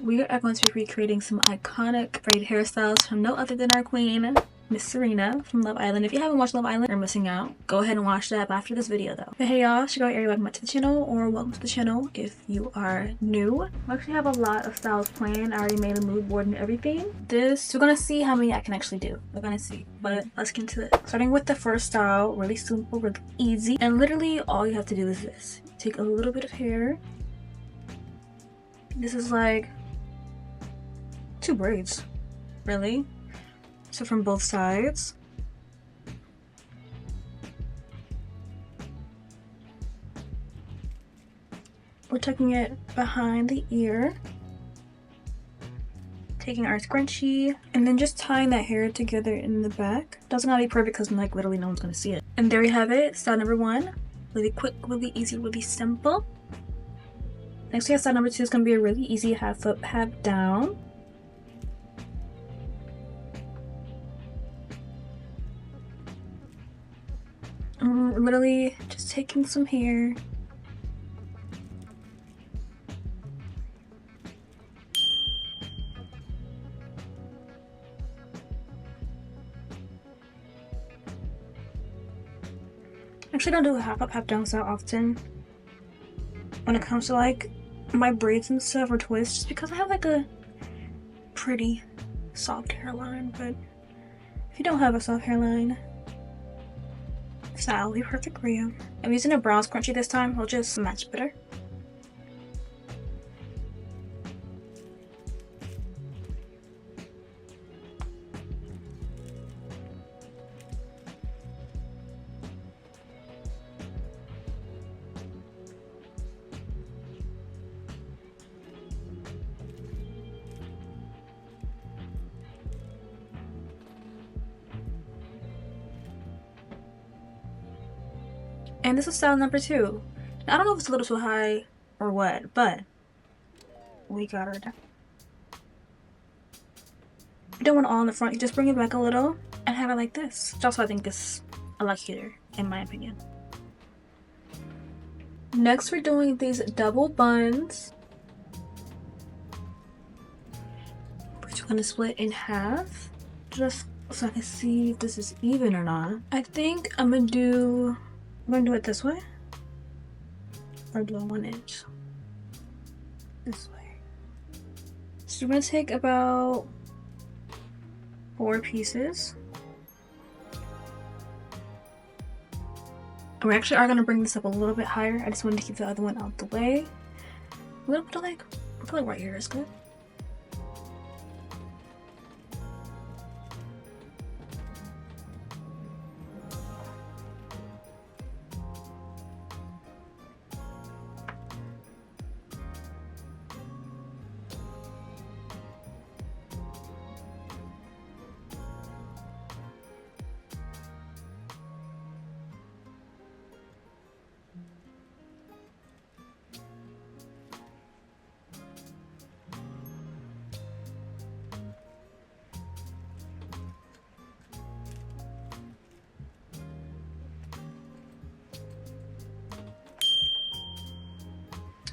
We are going to be recreating some iconic braid hairstyles from no other than our queen, Miss Serena from Love Island. If you haven't watched Love Island, you're missing out. Go ahead and watch that after this video though. But hey y'all, it's your girl Aarian. Welcome back to the channel, or welcome to the channel if you are new. I actually have a lot of styles planned. I already made a mood board and everything. We're gonna see how many I can actually do. We're gonna see, but let's get into it. Starting with the first style, really simple, really easy. And literally all you have to do is this. Take a little bit of hair. This is like 2 braids, really. So from both sides. We're tucking it behind the ear. Taking our scrunchie and then just tying that hair together in the back. Doesn't have to be perfect because like literally no one's gonna see it. And there we have it, style number 1. Really quick, really easy, really simple. Next we have style number 2. It's gonna be a really easy half up, half down. Literally just taking some hair. Actually don't do a half up, half down so often when it comes to like my braids and stuff or twists, just because I have like a pretty soft hairline. But if you don't have a soft hairline, style will be perfect for you. I'm using a brown scrunchie this time. I'll just match better. And this is style number 2. Now, I don't know if it's a little too high or what, but we got her down. You don't want it all in the front. You just bring it back a little and have it like this. Which also I think is a lot cuter, in my opinion. Next, we're doing these double buns, which we're going to split in half, just so I can see if this is even or not. I think I'm going to do it this way, or do a 1 inch this way. So we're gonna take about 4 pieces. We actually are gonna bring this up a little bit higher. I just wanted to keep the other one out the way. A little bit of like, I feel like right here is good.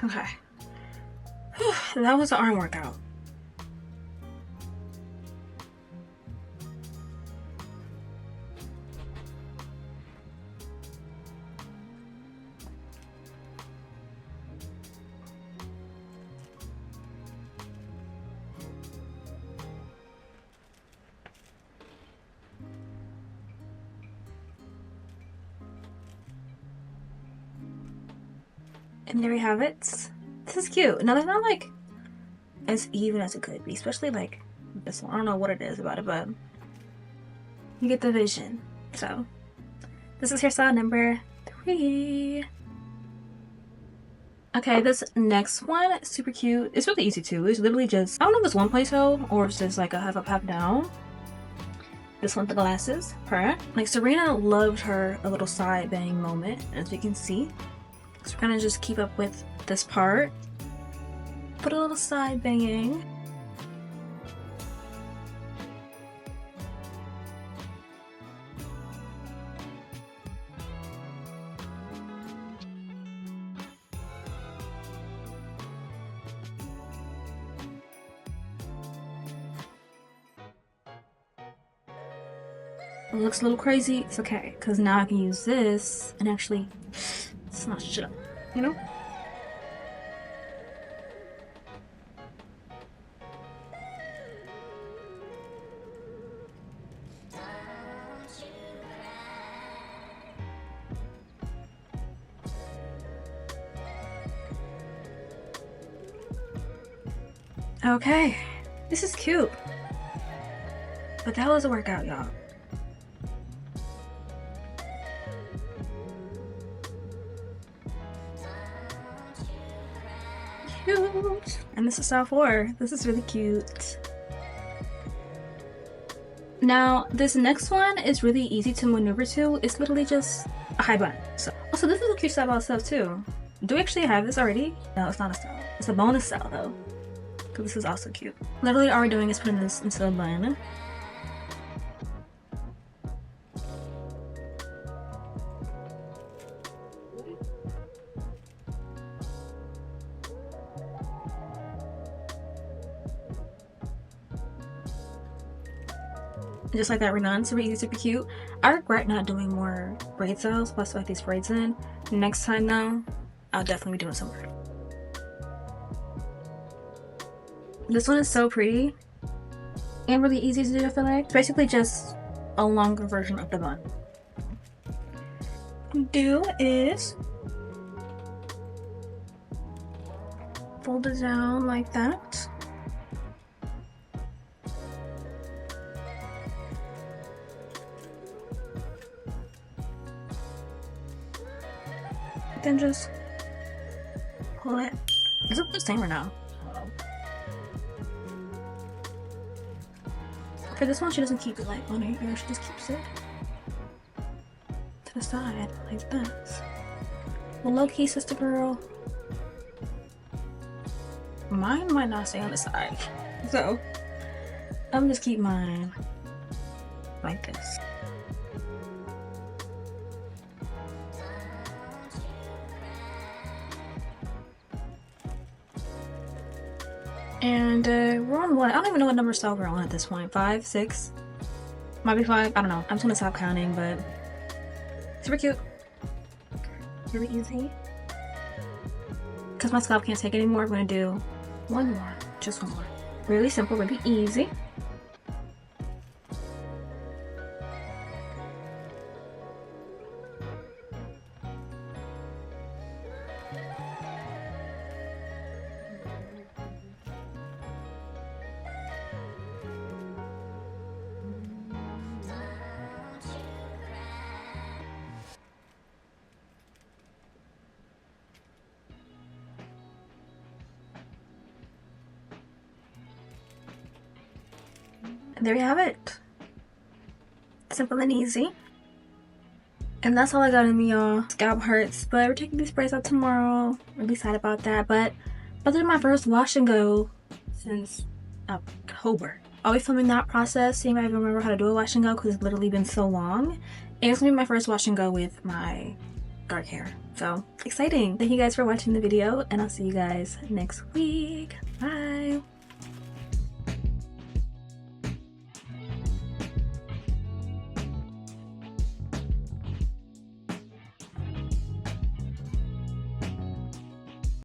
Okay. That was the arm workout. And there we have it. This is cute. Now, it's not like as even as it could be, especially like this one. I don't know what it is about it, but you get the vision. So, this is hairstyle number 3. Okay, this next one, super cute. It's really easy too. It's literally just, I don't know if it's one ponytail or if it's just like a half up, half down. This one, the glasses, her. Like Serena loved her a little side bang moment, as you can see. So we're gonna just keep up with this part. Put a little side banging. It looks a little crazy. It's okay, because now I can use this and actually smash it up, you know? Okay, this is cute. But that was a workout, y'all. Cute. And this is style 4. This is really cute. Now, this next one is really easy to maneuver to. It's literally just a high bun. So, also, this is a cute style by itself too. Do we actually have this already? No, it's not a style. It's a bonus style though. Because this is also cute. Literally all we're doing is putting this into a bun. Just like that, we're done. Super easy, super cute. I regret not doing more braid styles, plus like these braids in. Next time though, I'll definitely be doing some more. This one is so pretty and really easy to do, I feel like. It's basically just a longer version of the bun. Do is fold it down like that. Then just pull it. Is it the same or no? For this one, she doesn't keep it like on her ear, she just keeps it to the side like this. Well, low-key, sister girl, mine might not stay on the side, so I'm just keep mine like this. And we're on what? I don't even know what number style we're on at this point. 5, 6, might be 5. I don't know. I'm just gonna stop counting, but super cute, really easy. Because my scalp can't take it anymore, I'm gonna do one more, just one more. Really simple, really easy. There you have it. Simple and easy. And that's all I got in me, y'all. Scalp hurts, but we're taking these braids out tomorrow. Really sad about that, but this is my first wash and go since October. I'll be filming that process, seeing if I remember how to do a wash and go because it's literally been so long. And it's gonna be my first wash and go with my dark hair. So exciting. Thank you guys for watching the video, and I'll see you guys next week. Bye.